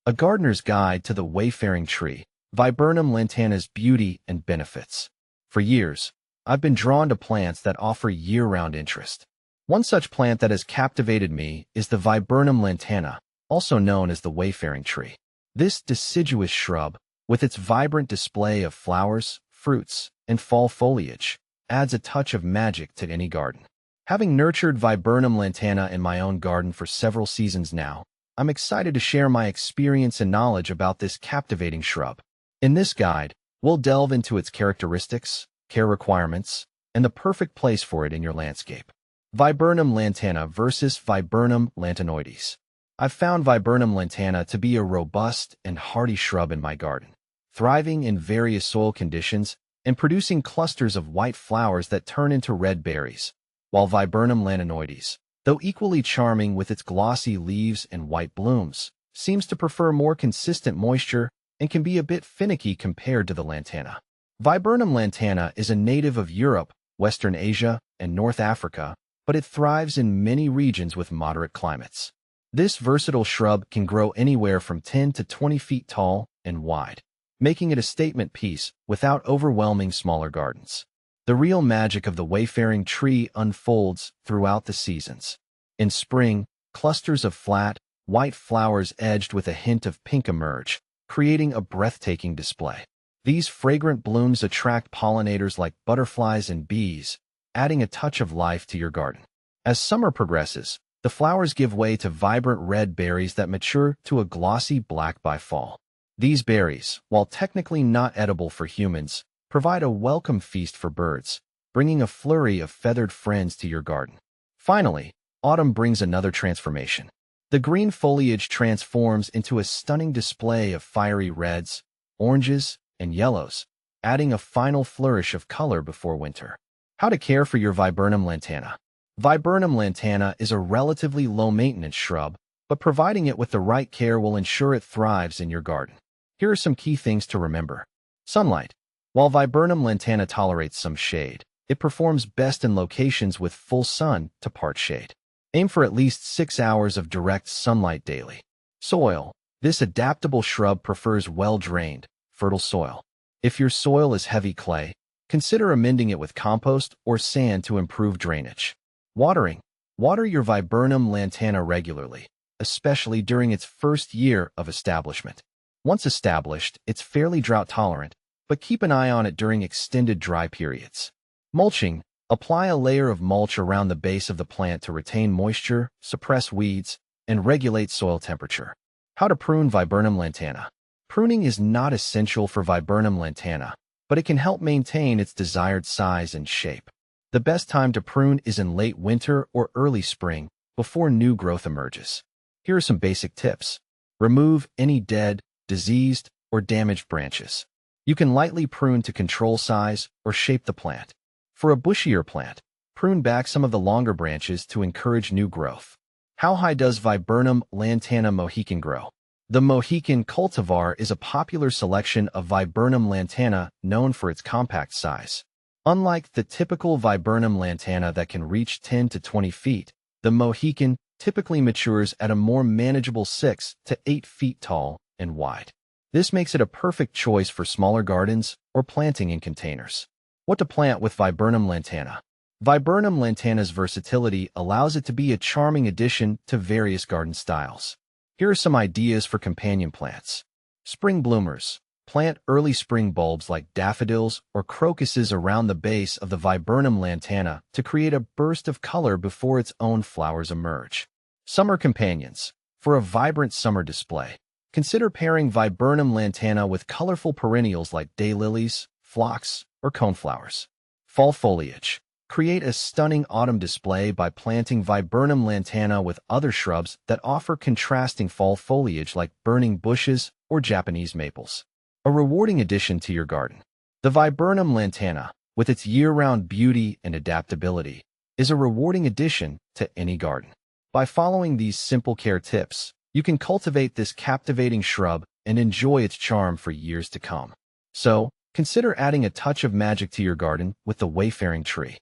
A Gardener's Guide to the Wayfaring Tree, Viburnum lantana's beauty and benefits. For years, I've been drawn to plants that offer year-round interest. One such plant that has captivated me is the Viburnum lantana, also known as the Wayfaring Tree. This deciduous shrub, with its vibrant display of flowers, fruits, and fall foliage, adds a touch of magic to any garden. Having nurtured Viburnum lantana in my own garden for several seasons now, I'm excited to share my experience and knowledge about this captivating shrub. In this guide, we'll delve into its characteristics, care requirements, and the perfect place for it in your landscape. Viburnum lantana versus Viburnum lantanoides. I've found Viburnum lantana to be a robust and hardy shrub in my garden, thriving in various soil conditions and producing clusters of white flowers that turn into red berries, while Viburnum lantanoides, though equally charming with its glossy leaves and white blooms, seems to prefer more consistent moisture and can be a bit finicky compared to the lantana. Viburnum lantana is a native of Europe, Western Asia, and North Africa, but it thrives in many regions with moderate climates. This versatile shrub can grow anywhere from 10 to 20 feet tall and wide, making it a statement piece without overwhelming smaller gardens. The real magic of the wayfaring tree unfolds throughout the seasons. In spring, clusters of flat, white flowers edged with a hint of pink emerge, creating a breathtaking display. These fragrant blooms attract pollinators like butterflies and bees, adding a touch of life to your garden. As summer progresses, the flowers give way to vibrant red berries that mature to a glossy black by fall. These berries, while technically not edible for humans, provide a welcome feast for birds, bringing a flurry of feathered friends to your garden. Finally, autumn brings another transformation. The green foliage transforms into a stunning display of fiery reds, oranges, and yellows, adding a final flourish of color before winter. How to care for your Viburnum lantana. Viburnum lantana is a relatively low-maintenance shrub, but providing it with the right care will ensure it thrives in your garden. Here are some key things to remember. Sunlight. While Viburnum lantana tolerates some shade, it performs best in locations with full sun to part shade. Aim for at least 6 hours of direct sunlight daily. Soil. This adaptable shrub prefers well-drained, fertile soil. If your soil is heavy clay, consider amending it with compost or sand to improve drainage. Watering. Water your Viburnum lantana regularly, especially during its first year of establishment. Once established, it's fairly drought-tolerant, but keep an eye on it during extended dry periods. Mulching. Apply a layer of mulch around the base of the plant to retain moisture, suppress weeds, and regulate soil temperature. How to prune Viburnum lantana. Pruning is not essential for Viburnum lantana, but it can help maintain its desired size and shape. The best time to prune is in late winter or early spring, before new growth emerges. Here are some basic tips. Remove any dead, diseased, or damaged branches. You can lightly prune to control size or shape the plant. For a bushier plant, prune back some of the longer branches to encourage new growth. How high does Viburnum lantana Mohican grow? The Mohican cultivar is a popular selection of Viburnum lantana known for its compact size. Unlike the typical Viburnum lantana that can reach 10 to 20 feet, the Mohican typically matures at a more manageable 6 to 8 feet tall and wide. This makes it a perfect choice for smaller gardens or planting in containers. What to plant with Viburnum lantana. Viburnum lantana's versatility allows it to be a charming addition to various garden styles. Here are some ideas for companion plants. Spring bloomers. Plant early spring bulbs like daffodils or crocuses around the base of the Viburnum lantana to create a burst of color before its own flowers emerge. Summer companions. For a vibrant summer display, consider pairing Viburnum lantana with colorful perennials like daylilies, phlox, or coneflowers. Fall foliage. Create a stunning autumn display by planting Viburnum lantana with other shrubs that offer contrasting fall foliage like burning bushes or Japanese maples. A rewarding addition to your garden. The Viburnum lantana, with its year-round beauty and adaptability, is a rewarding addition to any garden. By following these simple care tips, you can cultivate this captivating shrub and enjoy its charm for years to come. So, consider adding a touch of magic to your garden with the wayfaring tree.